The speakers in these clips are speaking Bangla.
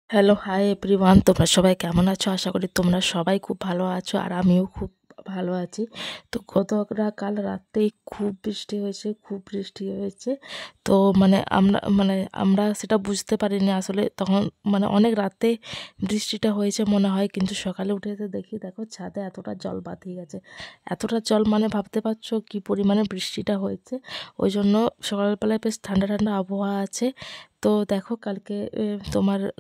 Hello, hi everyone. তোমরা সবাই কেমন আছো? আশা করি তোমরা সবাই খুব ভালো আছো আর আমিও খুব ভালো আছি। তো কাল রাতেই খুব বৃষ্টি হয়েছে, খুব বৃষ্টি হয়েছে। তো আমরা সেটা বুঝতে পারিনি আসলে তখন, অনেক রাতে বৃষ্টিটা হয়েছে মনে হয়, কিন্তু সকালে উঠে এসে দেখি, দেখো ছাদে এতটা জল বাঁধিয়ে গেছে। এতটা জল ভাবতে পারছো কী পরিমাণে বৃষ্টিটা হয়েছে। ওই জন্য সকালবেলায় বেশ ঠান্ডা ঠান্ডা আবহাওয়া আছে। তো দেখো কালকে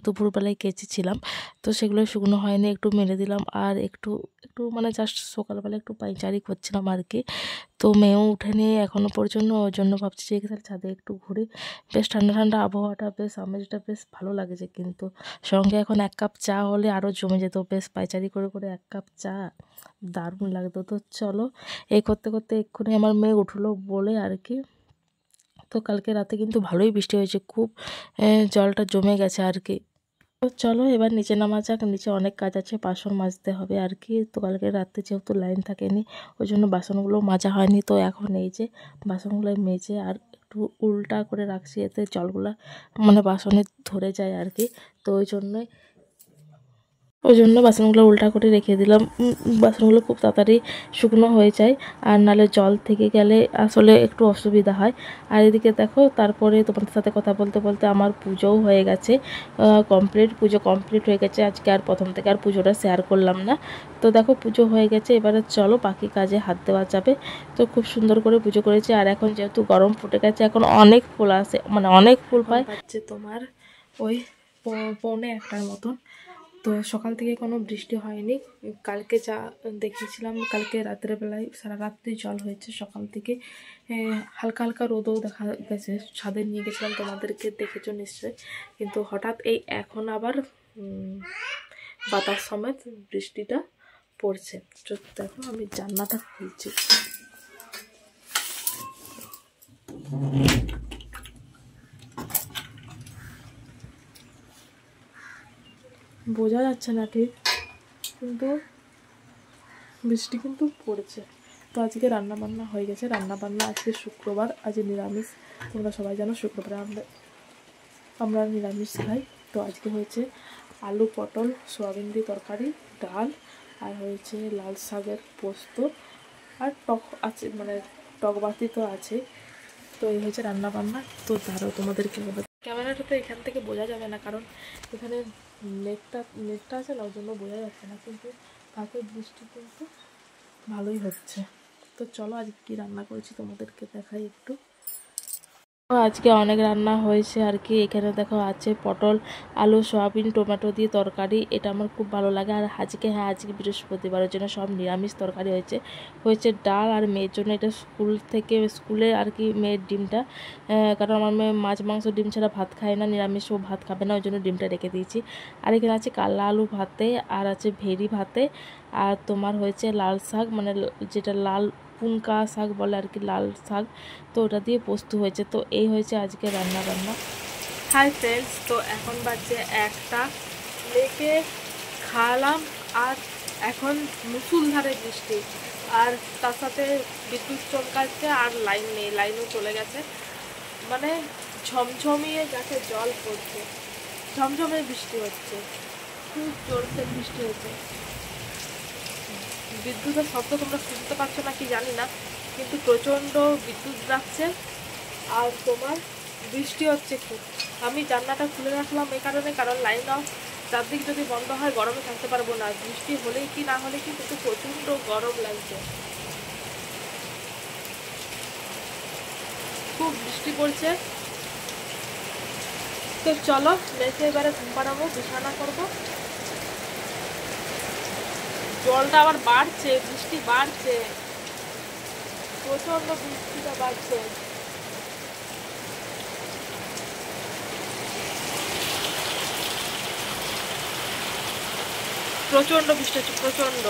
দুপুরবেলায় কেচেছিলাম, তো সেগুলো শুকনো হয়নি, একটু মেলে দিলাম আর একটু একটু জাস্ট সকালবেলা একটু পায়চারি করছিলাম আর কি। তো মেয়েও উঠেনি এখনও পর্যন্ত, ওই জন্য ভাবছি যে তাহলে ছাদে একটু ঘুরি। বেশ ঠান্ডা ঠান্ডা আবহাওয়াটা, বেশ আমেজটা বেশ ভালো লাগছে, কিন্তু সঙ্গে এখন 1 কাপ চা হলে আরও জমে যেত। বেশ পায়চারি করে করে 1 কাপ চা দারুণ লাগতো। তো চলো, এই করতে করতে এক্ষুনি আমার মেয়ে উঠলো বলে আর কি। তো কালকে রাতে কিন্তু ভালোই বৃষ্টি হয়েছে, খুব জলটা জমে গেছে আর কি। তো চলো এবার নিচে নামা যাক, নিচে অনেক কাজ আছে, বাসন মাজতে হবে আর কি। তো কালকে রাতে যেহেতু লাইন থাকেনি, ওই জন্য বাসনগুলো মাজা হয়নি। তো এখন এই যে বাসনগুলো মেজে আর একটু উল্টা করে রাখছি, এতে জলগুলা বাসনে ধরে যায় আর কি। তো ওই জন্য বাসনগুলো উল্টা করে রেখে দিলাম। বাসনগুলো খুব তাড়াতাড়ি শুকনো হয়ে যায়, আর নালে জল থেকে গেলে আসলে একটু অসুবিধা হয়। আর এদিকে দেখো, তারপরে তোমাদের সাথে কথা বলতে বলতে আমার পুজোও হয়ে গেছে, পুজো কমপ্লিট হয়ে গেছে। আজকে আর প্রথম থেকে আর পুজোটা শেয়ার করলাম না। তো দেখো পুজো হয়ে গেছে, এবারে চলো বাকি কাজে হাত দেওয়া যাবে। তো খুব সুন্দর করে পুজো করেছি, আর এখন যেহেতু গরম ফুটে গেছে, এখন অনেক ফুল আসে, অনেক ফুল পায়। পাচ্ছে তোমার ওই 1:45 মতন। তো সকাল থেকে কোনো বৃষ্টি হয়নি। কালকে যা দেখিয়েছিলাম, কালকে রাতের বেলায় সারা রাত্রি জল হয়েছে, সকাল থেকে হালকা হালকা রোদও দেখা গেছে। ছাদে নিয়ে গেছিলাম, তোমাদেরকে দেখেছো নিশ্চয়ই। কিন্তু হঠাৎ এই এখন আবার বাতাস সমেত বৃষ্টিটা পড়ছে। তো দেখো আমি জানলাটা খুলছি। বোঝা যাচ্ছে না ঠিক, কিন্তু বৃষ্টি কিন্তু পড়েছে। তো আজকে রান্না বান্না হয়ে গেছে। রান্না বান্না আজকে শুক্রবার, আজ নিরামিষ। তোমরা সবাই জানো শুক্রবারে আমরা নিরামিষ খাই। তো আজকে হয়েছে আলু পটল সয়াবিন দিয়ে তরকারি, ডাল, আর হয়েছে লাল শাকের পোস্ত, আর টক আছে, টক বাতি তো আছে। তো এই হয়েছে রান্না বান্না। তো ধরো তোমাদেরকে ক্যামেরাটা তো এখান থেকে বোঝা যাবে না, কারণ এখানে নেটটা আছে না, ওই জন্য বোঝা যাচ্ছে না, কিন্তু তাকে বৃষ্টি কিন্তু ভালোই হচ্ছে। তো চলো আজকে কী রান্না করেছি তোমাদেরকে দেখাই একটু। আজকে অনেক রান্না হয়েছে আর কি। এখানে দেখো আছে পটল আলু সয়াবিন টমেটো দিয়ে তরকারি, এটা আমার খুব ভালো লাগে। আর আজকে বৃহস্পতিবারের জন্য সব নিরামিষ তরকারি হয়েছে। ডাল, আর মেয়ের জন্য এটা স্কুলে আর কি, মেয়ের ডিমটা, কারণ আমার মেয়ে মাছ মাংস ডিম ছাড়া ভাত খায় না, নিরামিষ ও ভাত খাবে না, ওই জন্য ডিমটা রেখে দিয়েছি। আর এখানে আছে কালা আলু ভাতে, আর আছে ভেরি ভাতে, আর তোমার হয়েছে লাল শাক, যেটা লাল পুনকা শাক বলে আর কি, লাল শাক। তো ওটা দিয়ে পোস্ত হয়েছে। তো এই হয়েছে আজকে রান্না বান্না। হাই ফ্রেন্ডস, তো এখন বাজছে 1টা, মেয়েকে খাওয়ালাম, আর এখন মুষলধারে বৃষ্টি, আর তার সাথে বিদ্যুৎ চমকাচ্ছে, আর লাইন নেই, লাইনও চলে গেছে। ঝমঝমিয়ে গাছে জল পড়ছে, ঝমঝমে বৃষ্টি হচ্ছে, খুব জোরসে বৃষ্টি হচ্ছে। বিদ্যুতের শব্দ তোমরা শুনতে পাচ্ছ না কি জানি না, কিন্তু প্রচণ্ড বিদ্যুৎ যাচ্ছে, আর তোমার বৃষ্টি হচ্ছে খুব। আমি জানলাটা খুলে রাখলাম এই কারণে, কারণ লাইন অফ চারদিক যদি বন্ধ হয় গরমে থাকতে পারবো না। বৃষ্টি হলেই কি না হলে কি, কিন্তু প্রচণ্ড গরম লাগছে, খুব বৃষ্টি পড়ছে। তো চলো মেয়েকে এবারে ঘুম পাড়াবো, বিছানা করবো। জলটা আবার বাড়ছে, বৃষ্টি বাড়ছে, প্রচণ্ড বৃষ্টিটা বাড়ছে। প্রচণ্ড বৃষ্টি হচ্ছে, প্রচণ্ড।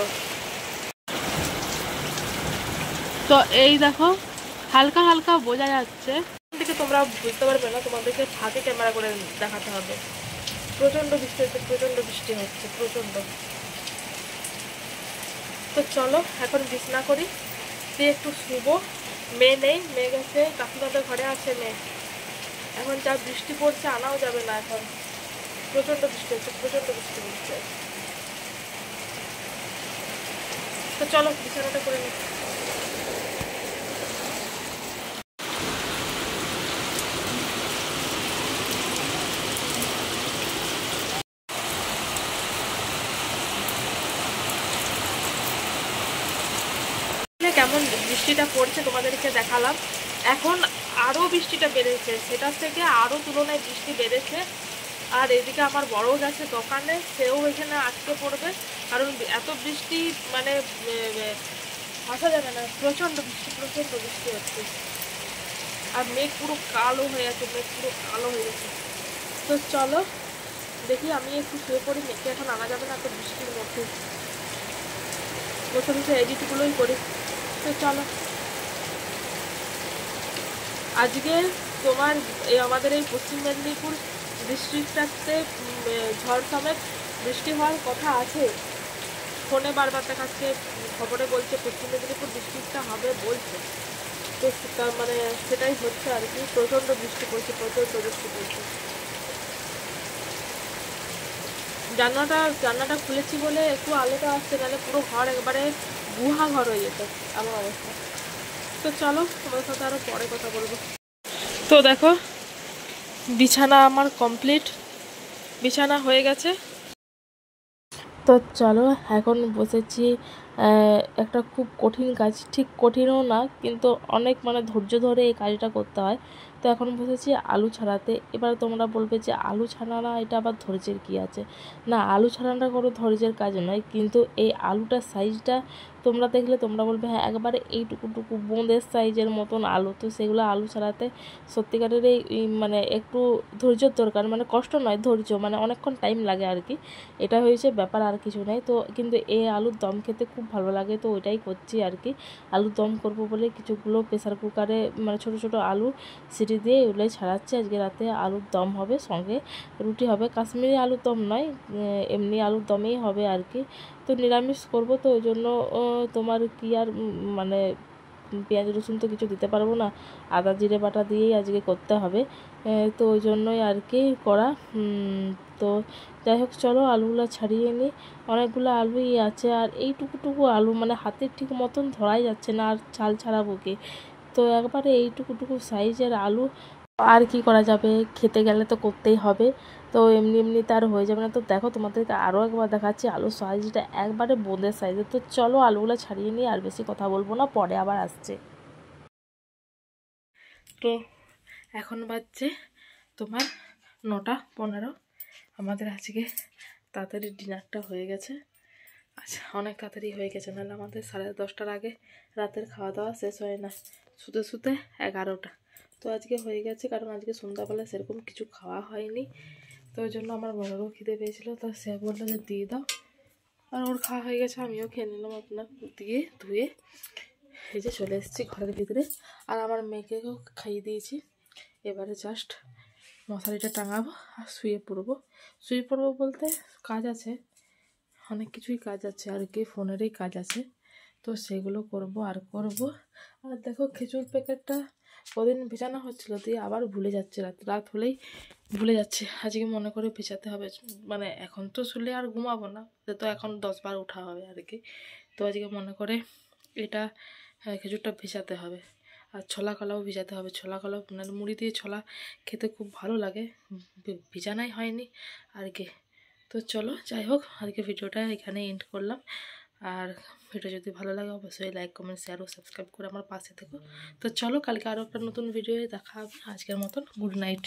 তো এই দেখো হালকা হালকা বোঝা যাচ্ছে, থেকে তোমরা বুঝতে পারবে না, তোমাদেরকে ফাঁকে ক্যামেরা করে দেখাতে হবে। প্রচণ্ড বৃষ্টি হচ্ছে, প্রচণ্ড বৃষ্টি হচ্ছে, প্রচণ্ড। তো চলো এখন বিছনা করি, দিয়ে একটু শুবো। মেয়ে নেই, মেয়ে গেছে কাকুদাদের ঘরে আছে মেয়ে। এখন যা বৃষ্টি পড়ছে আনাও যাবে না এখন, প্রচণ্ড বৃষ্টি হচ্ছে, প্রচণ্ড বৃষ্টি হচ্ছে। তো চলো বিছানাটা করে নিই। কেমন বৃষ্টিটা পড়ছে তোমাদেরকে দেখালাম। এখন আরও বৃষ্টিটা বেড়েছে, সেটার থেকে আরও তুলনায় বৃষ্টি বেড়েছে। আর এদিকে আমার বড় গেছে দোকানে, সেও এখানে আটকে পড়বে, কারণ এত বৃষ্টি মানে আসা যাবে না, প্রচণ্ড বৃষ্টি, প্রচণ্ড বৃষ্টি হচ্ছে। আর মেঘ পুরো কালো হয়ে আছে, মেঘ পুরো কালো হয়ে গেছে। তো চলো দেখি, আমি একটু শুয়ে পড়ি, মেঘে এখন আনা যাবে না এত বৃষ্টির মধ্যে, বসে বসে এডিটগুলোই করি। তো চলো, আজকে তোমার আমাদের এই পশ্চিম মেদিনীপুর ডিস্ট্রিক্টটাতে ঝড় সমেত বৃষ্টি হওয়ার কথা আছে। ফোনে বারবার দেখাচ্ছে, খবরে বলছে পশ্চিম মেদিনীপুর ডিস্ট্রিক্টটা হবে বলছে। তো তার মানে সেটাই হচ্ছে আর কি, প্রচণ্ড বৃষ্টি পড়ছে, প্রচণ্ড বৃষ্টি পড়ছে। জানলাটা খুলেছি বলে একটু আলোটা আসছে, নাহলে পুরো ঘর একবারে গুহা ঘর হয়ে যেত আমার অবস্থা। তো চলো তোমার সাথে আরও পরে কথা বলবো। তো দেখো বিছানা আমার কমপ্লিট, বিছানা হয়ে গেছে। তো চলো এখন বসেছি একটা খুব কঠিন কাজ, ঠিক কঠিনও না কিন্তু অনেক মানে ধৈর্য ধরে এই কাজটা করতে হয়। তো এখন বসেছি আলু ছাড়াতে। এবার তোমরা বলবে যে আলু ছাড়ানো এটা আবার ধৈর্যের কী আছে? না, আলু ছাড়ানোটা কোনো ধৈর্যের কাজ নয়, কিন্তু এই আলুটার সাইজটা তোমরা দেখলে তোমরা বলবে হ্যাঁ একবারে এইটুকুটুকু বোঁদের সাইজের মতন আলু। তো সেগুলো আলু ছাড়াতে সত্যিকারের এই মানে একটু ধৈর্যের দরকার, মানে কষ্ট নয় ধৈর্য, মানে অনেকক্ষণ টাইম লাগে আর কি, এটা হয়েছে ব্যাপার, আর কিছু নেই। তো কিন্তু এই আলুর দম খেতে খুব ভালো লাগে, তো ওইটাই করছি আর কি। আলুর দম করবো বলে কিছুগুলো প্রেসার কুকারে মানে ছোটো ছোটো আলু সিটি দিয়ে ওগুলোই ছাড়াচ্ছি। আজকে রাতে আলুর দম হবে, সঙ্গে রুটি হবে, কাশ্মীরি আলুর দম নয়, এমনি আলুর দমেই হবে আর কি। তো নিরামিষ করব, তো ওই জন্য তোমার কি আর মানে পেঁয়াজ রসুন তো কিছু দিতে পারবো না, আদা জিরে বাটা দিয়েই আজকে করতে হবে। তো ওই জন্যই আর কি করা। তো যাই হোক চলো আলুগুলো ছাড়িয়ে নিই, অনেকগুলো আলুই আছে, আর এইটুকুটুকু আলু মানে হাতের ঠিক মতন ধরাই যাচ্ছে না, আর চাল ছাড়াবো কি? তো একবারে এইটুকুটুকু সাইজের আলু, আর কি করা যাবে, খেতে গেলে তো করতেই হবে। তো এমনি এমনি তার হয়ে যাবে না। তো দেখো তোমাদেরকে আরও একবার দেখাচ্ছি, আলুর সাইজটা একবারে বোঁদের সাইজের। তো চলো আলুগুলো ছাড়িয়ে নিই, আর বেশি কথা বলবো না, পরে আবার আসছে। তো এখন বাজছে তোমার 9:15। আমাদের আজকে তাড়াতাড়ি ডিনারটা হয়ে গেছে। আচ্ছা অনেক তাড়াতাড়ি হয়ে গেছে, নাহলে আমাদের 10:30টার আগে রাতের খাওয়া দাওয়া শেষ হয় না, শুতে শুতে 11টা। তো আজকে হয়ে গেছে, কারণ আজকে সন্ধ্যাবেলা সেরকম কিছু খাওয়া হয়নি। তো ওই জন্য আমার বড়োরও খিদে পেয়েছিলো, তো সে বললো যে দিয়ে দাও, আর ওর খাওয়া হয়ে গেছে, আমিও খেয়ে নিলাম আপনার দিয়ে ধুয়ে। এই যে চলে এসেছি ঘরের ভিতরে, আর আমার মেয়েকেও খাইয়ে দিয়েছি। এবারে জাস্ট মশারিটা টাঙাবো আর শুয়ে পড়বো। শুয়ে পড়বো বলতে কাজ আছে, অনেক কিছুই কাজ আছে আর কি, ফোনেরই কাজ আছে, তো সেগুলো করব আর করব। আর দেখো খেজুর প্যাকেটটা ওদিন ভেজানো হচ্ছিলো, দিয়ে আবার ভুলে যাচ্ছে, রাত হলেই ভুলে যাচ্ছে। আজকে মনে করে ভেজাতে হবে, মানে এখন তো শুলে আর ঘুমাবো না, তো এখন 10বার ওঠা হবে আর কি। তো আজকে মনে করে এটা খেজুরটা ভেজাতে হবে। আর ছোলা কলাও ভিজাতে হবে, ছোলা কলাও মানে মুড়ি দিয়ে ছোলা খেতে খুব ভালো লাগে, ভিজানাই হয়নি আর কি। তো চলো যাই হোক, আজকে ভিডিওটা এখানে এন্ড করলাম। আর ভিডিও যদি ভালো লাগে অবশ্যই লাইক কমেন্ট শেয়ার ও সাবস্ক্রাইব করে আমার পাশে থেকো। তো চলো কালকে আরও একটা নতুন ভিডিও দেখা হবে। আজকের মতন গুড নাইট।